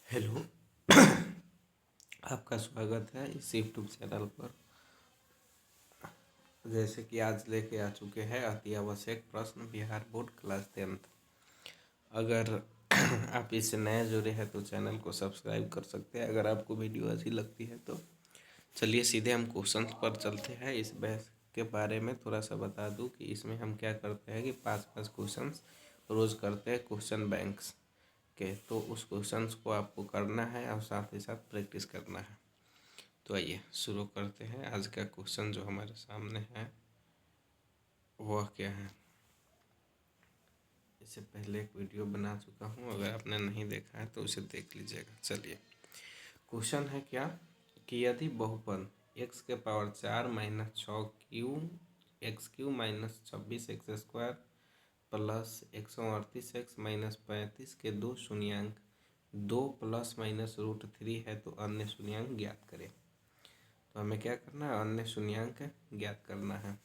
Hello. आपका स्वागत है इस यूट्यूब चैनल पर। जैसे कि आज लेके आ चुके हैं अति आवश्यक प्रश्न बिहार बोर्ड क्लास 10th। अगर आप इससे नए जुड़े हैं तो चैनल को सब्सक्राइब कर सकते हैं। अगर आपको वीडियो अच्छी लगती है तो चलिए सीधे हम क्वेश्चन पर चलते हैं। इस बहस के बारे में थोड़ा सा बता दूं कि इसमें हम क्या करते हैं कि 5-5 क्वेश्चन रोज़ करते हैं क्वेश्चन बैंक्स के। तो उस क्वेश्चंस को आपको करना है और साथ ही साथ प्रैक्टिस करना है। तो आइए शुरू करते हैं। आज का क्वेश्चन जो हमारे सामने है वह क्या है। इससे पहले एक वीडियो बना चुका हूँ, अगर आपने नहीं देखा है तो उसे देख लीजिएगा। चलिए क्वेश्चन है क्या कि यदि बहुपद x के power 4 minus 6 x Q minus 26 x² plus 138 x minus 35 के दो शून्यांक 2 प्लस माइनस √3 है तो अन्य शून्यांक ज्ञात करें। तो हमें क्या करना है, अन्य शून्यांक ज्ञात करना है।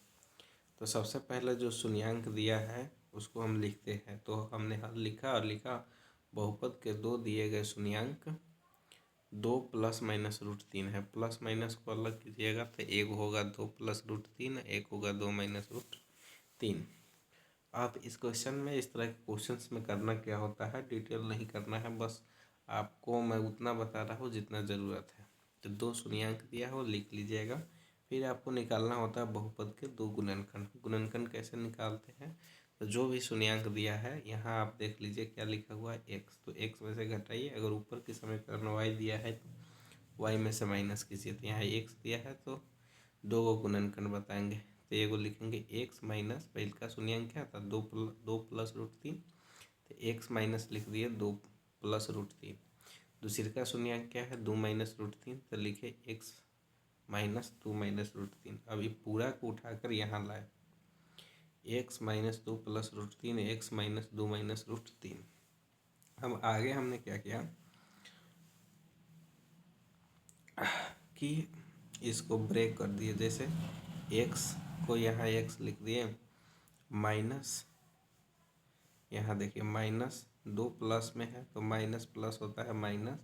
तो सबसे पहले जो शून्यांक दिया है उसको हम लिखते हैं। तो हमने हल लिखा और लिखा बहुपद के दो दिए गए शून्यांक 2 प्लस माइनस √3 है। प्लस माइनस को अलग कीजिएगा तो एक होगा 2 प्लस √3, एक होगा 2 माइनस √3। आप इस क्वेश्चन में इस तरह के क्वेश्चंस में करना क्या होता है, डिटेल नहीं करना है, बस आपको मैं उतना बता रहा हूँ जितना ज़रूरत है। तो दो शून्यांक दिया है वो लिख लीजिएगा। फिर आपको निकालना होता है बहुपद के दो गुणनखंड। गुणनखंड कैसे निकालते हैं, तो जो भी शून्यांक दिया है यहाँ आप देख लीजिए क्या लिखा हुआ है एक्स, तो एक्स में से घटाइए। अगर ऊपर की समीकरण वाई दिया है तो वाई में से माइनस कीजिए। तो यहाँ एक्स दिया है तो दो को गुणनखंड बताएंगे। तो ये को लिखेंगे एक्स माइनस, पहले का शून्यांक क्या था, दो प्लस √3, तो एक्स माइनस लिख दिए 2 प्लस √3। दूसरे का शून्यांक क्या है, 2 माइनस √3, तो लिखे एक्स माइनस 2 माइनस √3। अब ये पूरा को उठाकर यहाँ लाए, x minus 2 plus √3 x minus 2 minus √3। अब आगे हमने क्या किया कि इसको ब्रेक कर दिए। जैसे एक्स को यहाँ एक्स लिख दिए माइनस, यहाँ देखिए माइनस 2 प्लस में है तो माइनस प्लस होता है माइनस,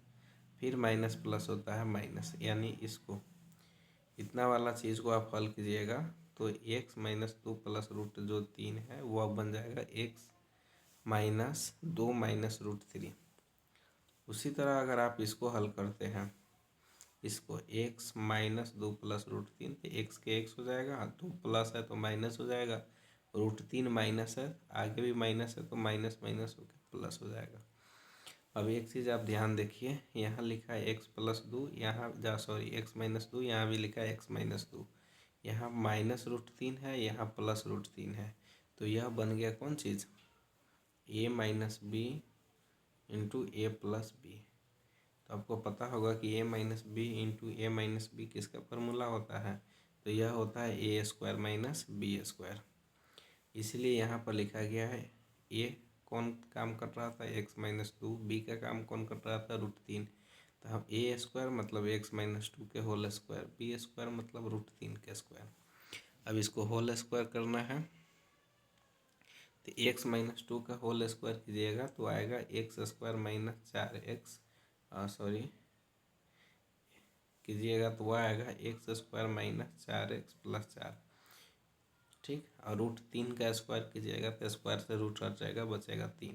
फिर माइनस प्लस होता है माइनस, यानी इसको इतना वाला चीज़ को आप हल कीजिएगा तो एक्स माइनस 2 प्लस √3 है वो अब बन जाएगा एक्स माइनस 2 माइनस √3। उसी तरह अगर आप इसको हल करते हैं, इसको एक्स माइनस 2 प्लस √3, तो एक्स के एक्स हो जाएगा, 2 प्लस है तो माइनस हो जाएगा, √3 माइनस है, आगे भी माइनस है तो माइनस माइनस होकर प्लस हो जाएगा। अब एक चीज़ आप ध्यान देखिए, यहाँ लिखा है एक्स प्लस 2, यहाँ एक्स माइनस 2, यहाँ भी लिखा है एक्स माइनस 2। यहाँ माइनस √3 है, यहाँ प्लस √3 है, तो यह बन गया कौन चीज़, ए माइनस बी इंटू ए प्लस बी। तो आपको पता होगा कि ए minus B into A minus B किसका फार्मूला होता है, तो यह होता है ए स्क्वायर माइनस बी स्क्वायर। इसलिए यहाँ पर लिखा गया है ए कौन काम कर रहा था, एक्स माइनस 2, बी का काम कौन कर रहा था, √3। तो हम ए स्क्वायर मतलब एक्स माइनस 2 के होल स्क्वायर, बी स्क्वायर मतलब √3 के स्क्वायर। अब इसको होल स्क्वायर करना है तो एक्स माइनस 2 का होल स्क्वायर कीजिएगा तो आएगा x square minus 4x, sorry कीजिएगा तो वह आएगा x square minus 4x plus 4। ठीक, और √3 का स्क्वायर कीजिएगा तो स्क्वायर से रूट हट जाएगा, बचेगा 3।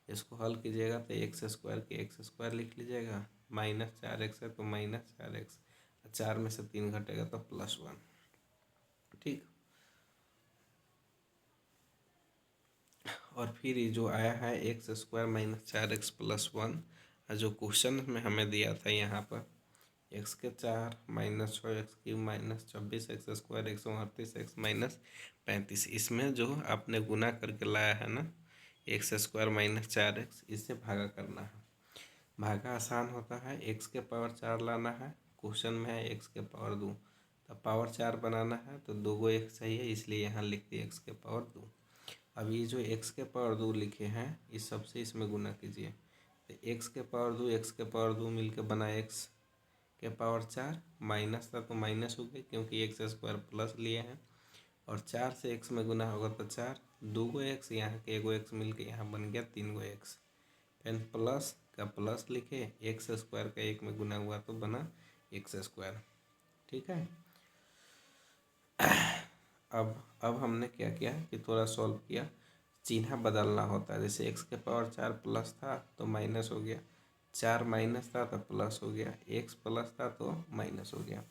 इसको हल कीजिएगा तो एक्स स्क्वायर के एक्स स्क्वायर लिख लीजिएगा, माइनस 4x है तो माइनस 4x, 4 में से 3 घटेगा तो +1। ठीक, और फिर ये जो आया है x square minus 4x plus 1, जो क्वेश्चन में हमें दिया था यहाँ पर एक्स के 4 minus 6x³ minus 26x² 138x minus 35, इसमें जो आपने गुना करके लाया है ना एक्स स्क्वायर माइनस 4x, इससे भागा करना है। भागा आसान होता है, एक्स के पावर 4 लाना है, क्वेश्चन में है एक्स के पावर 2, तो पावर 4 बनाना है तो 2 को एक चाहिए, इसलिए यहाँ लिख दिए एक्स के पावर 2। अब ये जो एक्स के पावर 2 लिखे हैं इस सबसे इसमें गुना कीजिए, तो एक्स के पावर 2 एक्स के पावर 2 मिलकर बना एक्स के पावर 4, माइनस था तो माइनस हो गए क्योंकि एक्स स्क्वायर प्लस लिए हैं, और 4 से एक्स में गुना होगा तो 4, 2 को एक्स, यहाँ के 1 एक्स मिल के यहाँ बन गया 3 एक्स। फिर प्लस का प्लस लिखे, एक्स स्क्वायर का एक में गुना हुआ तो बना एक्स स्क्वायर। ठीक है। अब हमने क्या किया कि थोड़ा सॉल्व किया, चिन्ह बदलना होता है। जैसे एक्स के पावर 4 प्लस था तो माइनस हो गया, 4 माइनस था तो प्लस हो गया, एक्स प्लस था तो माइनस हो गया।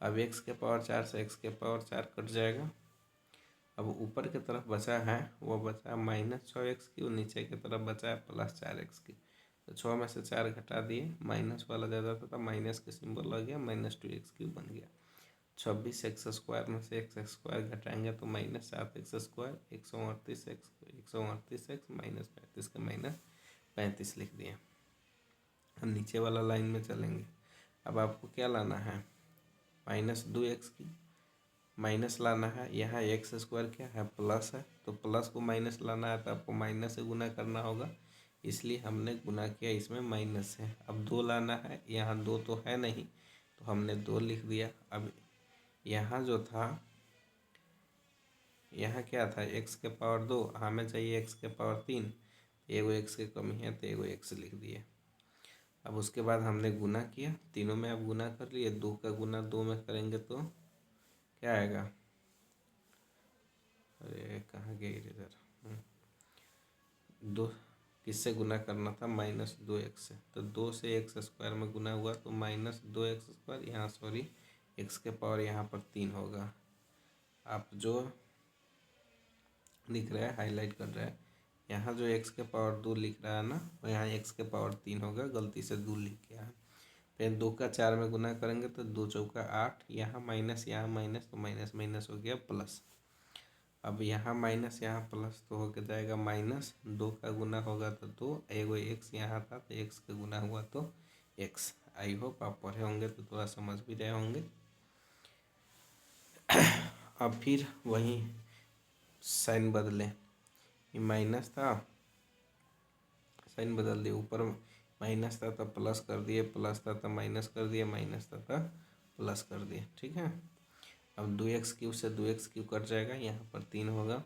अब एक्स के पावर 4 से एक्स के पावर 4 कट जाएगा। अब ऊपर की तरफ बचा है वो बचा -6x3, नीचे की तरफ बचा है +4x3। तो 6 में से 4 घटा दिए, माइनस वाला ज़्यादा था तो माइनस के सिंबल लग गया, -2x3 बन गया। 26x² में से x² घटाएंगे तो -7x², 138x -35 के -35 लिख दिए। हम नीचे वाला लाइन में चलेंगे। अब आपको क्या लाना है, -2x की माइनस लाना है। यहाँ x² क्या है, प्लस है, तो प्लस को माइनस लाना है तो आपको माइनस से गुना करना होगा, इसलिए हमने गुना किया, इसमें माइनस है। अब 2 लाना है, यहाँ 2 तो है नहीं तो हमने 2 लिख दिया। अब यहाँ जो था, यहाँ क्या था, x के पावर 2, हमें चाहिए x के पावर 3, एगो x की कमी है तो एगो x लिख दिए। अब उसके बाद हमने गुना किया, तीनों में अब गुना कर लिए, 2 का गुना 2 में करेंगे तो क्या आएगा, अरे कहाँ गए इधर, 2 किससे गुना करना था, -2x से, तो 2 से x² में गुना हुआ तो -2x², यहाँ सॉरी x के पावर यहाँ पर 3 होगा। आप जो लिख रहा है हाईलाइट कर रहा है, यहाँ जो x के पावर 2 लिख रहा है ना, और यहाँ x के पावर 3 होगा, गलती से 2 लिख गया है। फिर 2 का 4 में गुना करेंगे तो 2 चौका 8, यहाँ माइनस तो माइनस माइनस हो गया प्लस। अब यहाँ माइनस यहाँ प्लस तो होकर जाएगा माइनस, 2 का गुना होगा तो 2, एगो x यहाँ था तो x का गुना हुआ तो x। आई होप आप पढ़े होंगे तो थोड़ा समझ भी रहे होंगे। अब फिर वही साइन बदलें, माइनस था, साइन बदल दिए, ऊपर माइनस था तो प्लस कर दिए, प्लस था तो माइनस कर दिए, माइनस था तो प्लस कर दिए। ठीक है। अब 2x³ से 2x³ कट जाएगा, यहाँ पर 3 होगा,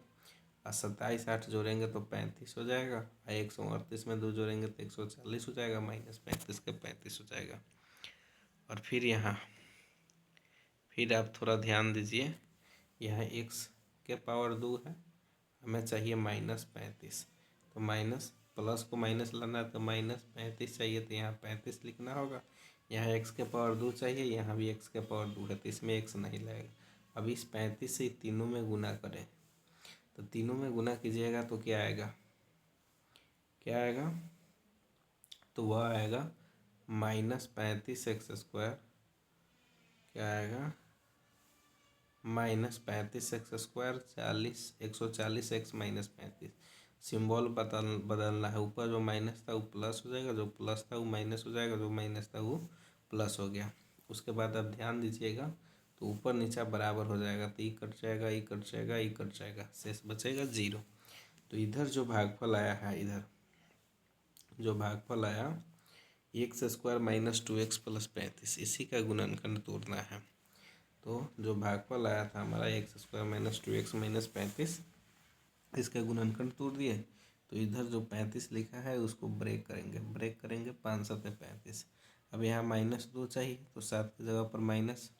और 27 8 जोड़ेंगे तो 35 हो जाएगा, और 138 में 2 जोड़ेंगे तो 140 हो जाएगा, -35 के 35 हो जाएगा। और फिर यहाँ फिर आप थोड़ा ध्यान दीजिए, यहाँ x के पावर 2 है, हमें चाहिए -35, तो माइनस प्लस को माइनस लाना है तो -35 चाहिए, तो यहाँ 35 लिखना होगा। यहाँ x के पावर 2 चाहिए, यहाँ भी x के पावर 2 है तो इसमें x नहीं लगेगा। अब इस 35 से तीनों में गुना करें, तो तीनों में गुना कीजिएगा तो क्या आएगा, क्या आएगा, तो वह आएगा -35x², क्या आएगा, -35x², 140x -35, सिंबल बदलना है, ऊपर जो माइनस था वो प्लस हो जाएगा, जो प्लस था वो माइनस हो जाएगा, जो माइनस था वो प्लस हो गया। उसके बाद आप ध्यान दीजिएगा तो ऊपर नीचा बराबर हो जाएगा, तो ई कट जाएगा, ई कट जाएगा, ई कट जाएगा, शेष बचेगा 0। तो इधर जो भागफल आया है, इधर जो भागफल आया x² - 2x + 35, इसी का गुणनखंड तोड़ना है। तो जो भागफल आया था हमारा x² - 2x - 35, इसका गुणनखंड तोड़ दिए, तो इधर जो 35 लिखा है उसको ब्रेक करेंगे 5 × 7 = 35। अब यहाँ -2 चाहिए तो 7 की जगह पर माइनस,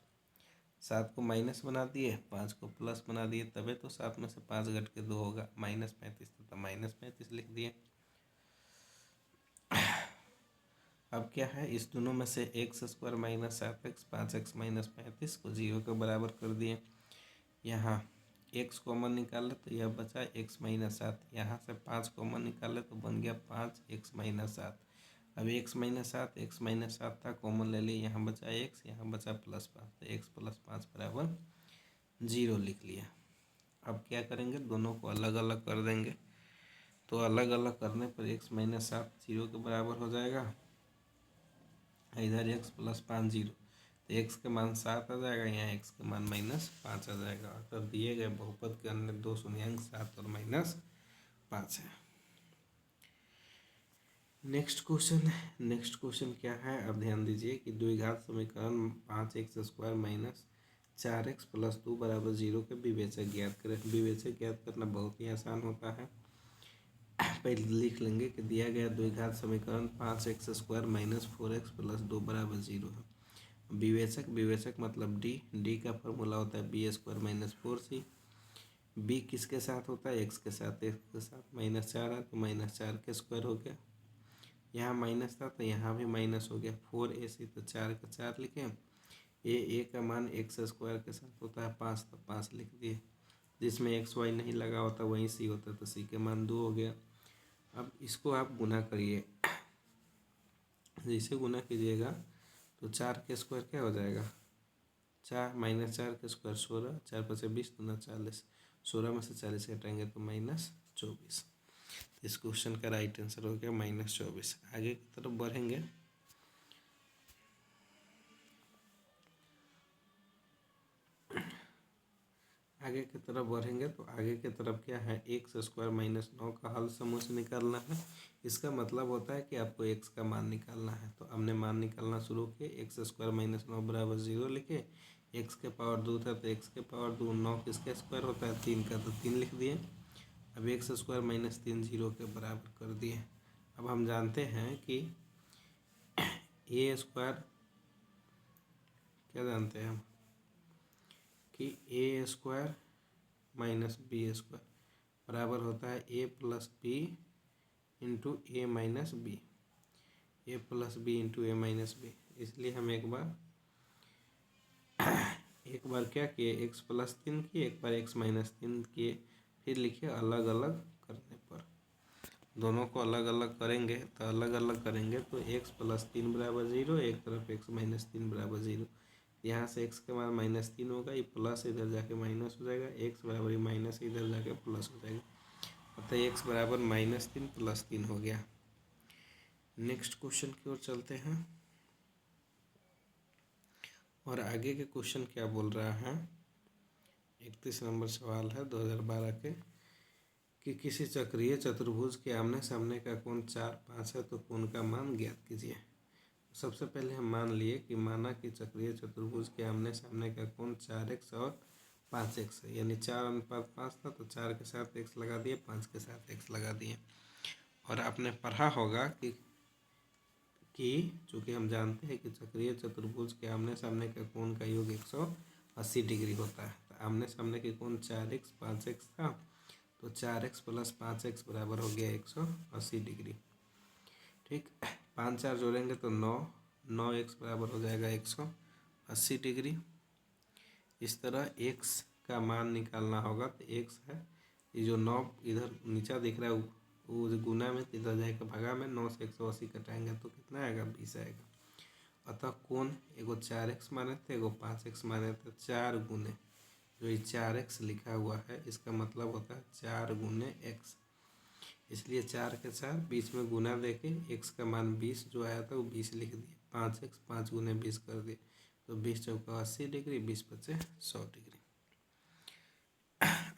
7 को माइनस बना दिए, 5 को प्लस बना दिए, तबे तो 7 में से 5 घट के 2 होगा, -35 तो -35 लिख दिए। अब क्या है, इस दोनों में से x² - 7x, 5x - 35 को 0 के बराबर कर दिए। यहाँ x कॉमन निकाले तो यह बचा x - 7, यहाँ से 5 कॉमन निकाले तो बन गया 5x - 7। अब x - 7, x - 7 था, कॉमन ले लिए, यहाँ बचा x, यहाँ बचा +5, तो x + 5 = 0 लिख लिया। अब क्या करेंगे, दोनों को अलग अलग कर देंगे, तो अलग अलग करने पर x - 7 0 के बराबर हो जाएगा, इधर x + 5 0, तो x के मान 7 आ जाएगा, यहाँ x के मान -5 आ जाएगा। अतः दिए गए बहुपद के अन्य दो शून्यांक 7 और -5 है। नेक्स्ट क्वेश्चन क्या है, अब ध्यान दीजिए कि द्विघात समीकरण 5x² - 4x + 2 = 0 के विवेचक ज्ञात करें। विवेचक ज्ञात करना बहुत ही आसान होता है। पहले लिख लेंगे कि दिया गया द्विघात समीकरण 5x² माइनस 4x प्लस 2 बराबर 0 है। विवेचक मतलब डी का फॉर्मूला होता है b² माइनस 4c। बी किसके साथ होता है? एक्स के साथ। एक्स के साथ -4 है तो -4 हो गया। यहाँ माइनस था तो यहाँ भी माइनस हो गया। 4ac तो 4 का 4 लिखे। ए का मान x² के साथ होता है 5 तो 5 लिख दिए। जिसमें xy नहीं लगा होता वहीं c होता तो c के मान 2 हो गया। अब इसको आप गुना करिए। जैसे गुना कीजिएगा तो 4 क्या हो जाएगा? 4 -4 16, 4 5 20 दूना 40, 16 में से 40 हटाएंगे तो -24। इस क्वेश्चन का राइट आंसर हो गया -24। आगे की तरफ बढ़ेंगे। तो आगे की तरफ क्या है? x² माइनस 9 का हल समूह से निकालना है। इसका मतलब होता है कि आपको x का मान निकालना है। तो हमने मान निकालना शुरू किए। x² माइनस 9 बराबर 0 लिखे। x के पावर 2 था तो x के पावर 2, 9 किसका स्क्वायर होता है? 3 का, तो 3 लिख दिए। अब x² माइनस 3 0 के बराबर कर दिए। अब हम जानते हैं कि a² क्या जानते हैं हम कि a² माइनस b² बराबर होता है a plus B into A minus B. A plus B into A minus B. इसलिए हम एक बार क्या किए? x प्लस 3 किए, एक बार x माइनस 3 किए। फिर लिखिए अलग अलग करने पर। दोनों को अलग अलग करेंगे तो x प्लस 3 बराबर 0, एक तरफ x माइनस 3 बराबर 0। यहाँ से x के मान -3 होगा, ये प्लस इधर जाके माइनस हो जाएगा। x बराबर माइनस इधर जाके प्लस हो जाएगा। अतः x बराबर -3 प्लस 3 हो गया। नेक्स्ट क्वेश्चन की ओर चलते हैं। और आगे के क्वेश्चन क्या बोल रहा है? 31 नंबर सवाल है 2012 के कि किसी चक्रीय चतुर्भुज के आमने सामने का कोण 4, 5 है तो कोण का मान ज्ञात कीजिए। सबसे पहले हम मान लिए कि माना कि चक्रीय चतुर्भुज के आमने सामने का कोण 4x और 5x है, यानी 4:5 था तो 4 के साथ x लगा दिए, 5 के साथ x लगा दिए। और आपने पढ़ा होगा कि चूँकि हम जानते हैं कि चक्रीय चतुर्भुज के आमने सामने का कोण का योग 180 डिग्री होता है। तो आमने सामने के कोण 4x 5x था तो 4x प्लस 5x बराबर हो गया 180 डिग्री। ठीक, 5 4 जोड़ेंगे तो 9x बराबर हो जाएगा 180 डिग्री। इस तरह x का मान निकालना होगा तो x है, ये जो 9 इधर नीचा दिख रहा है वो गुना में इधर जाएगा भगा में, 9 से 180 कटाएंगे तो कितना आएगा? 20 आएगा। अतः कोण एगो 4x माने थे, एगो 5x माने थे। 4 गुने जो ये 4x लिखा हुआ है इसका मतलब होता है 4 गुने x। इसलिए 4 के 4 बीच में गुना देके x का मान 20 जो आया था वो 20 लिख दिए। 5x 5 गुने 20 कर दिए तो 20 चौका 80 डिग्री, 20 पचे 100 डिग्री।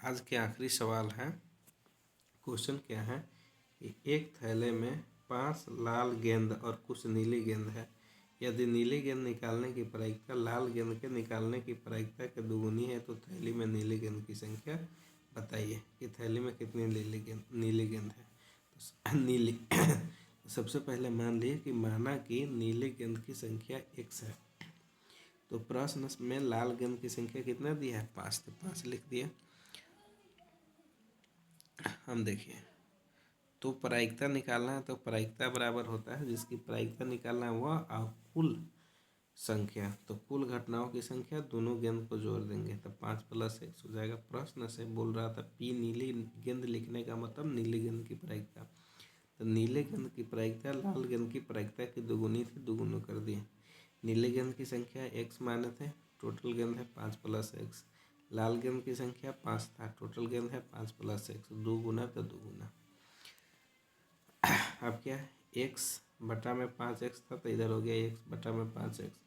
आज के आखिरी सवाल है। क्वेश्चन क्या है कि एक थैले में 5 लाल गेंद और कुछ नीली गेंद है। यदि नीली गेंद निकालने की प्रायिकता लाल गेंद के निकालने की प्रायिकता के दुगुनी है तो थैली में नीली गेंद की संख्या बताइए कि थैली में कितनी नीली गेंद है। तो नीली सबसे पहले मान लिए कि माना कि नीली गेंद की संख्या x है तो प्रश्न में लाल गेंद की संख्या कितना दिया है? 5, तो 5 लिख दिया। हम देखिए तो प्रायिकता निकालना है तो प्रायिकता बराबर होता है जिसकी प्रायिकता निकालना है वह कुल संख्या। तो कुल घटनाओं की संख्या दोनों गेंद को जोड़ देंगे तो 5 प्लस x हो जाएगा। प्रश्न से बोल रहा था p नीली गेंद लिखने का मतलब नीली गेंद की प्रायिकता। तो नीले गेंद की प्रायिकता लाल गेंद की प्रायिकता की दुगुनी थी, दुगुना कर दिए। नीले गेंद की संख्या x माने थे, टोटल गेंद है 5 प्लस x। लाल गेंद की संख्या 5 था, टोटल गेंद है 5 प्लस x, 2 गुना तो 2 गुना। अब क्या है? x बटा में 5x था तो इधर हो गया x बटा में 5x।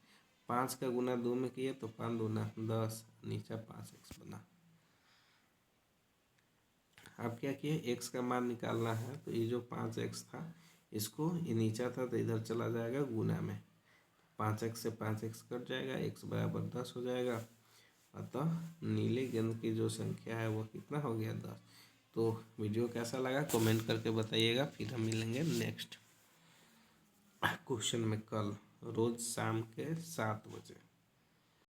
5 का गुना 2 में किए तो 5 दूना 10, नीचा 5x बना। अब क्या किए? x का मान निकालना है तो ये जो 5x था इसको ये नीचा था तो इधर चला जाएगा गुना में। 5x से 5x कट जाएगा, x बराबर 10 हो जाएगा। अतः नीले गेंद की जो संख्या है वो कितना हो गया? 10। तो वीडियो कैसा लगा कमेंट करके बताइएगा। फिर हम मिलेंगे नेक्स्ट क्वेश्चन में कल रोज़ शाम के 7 बजे।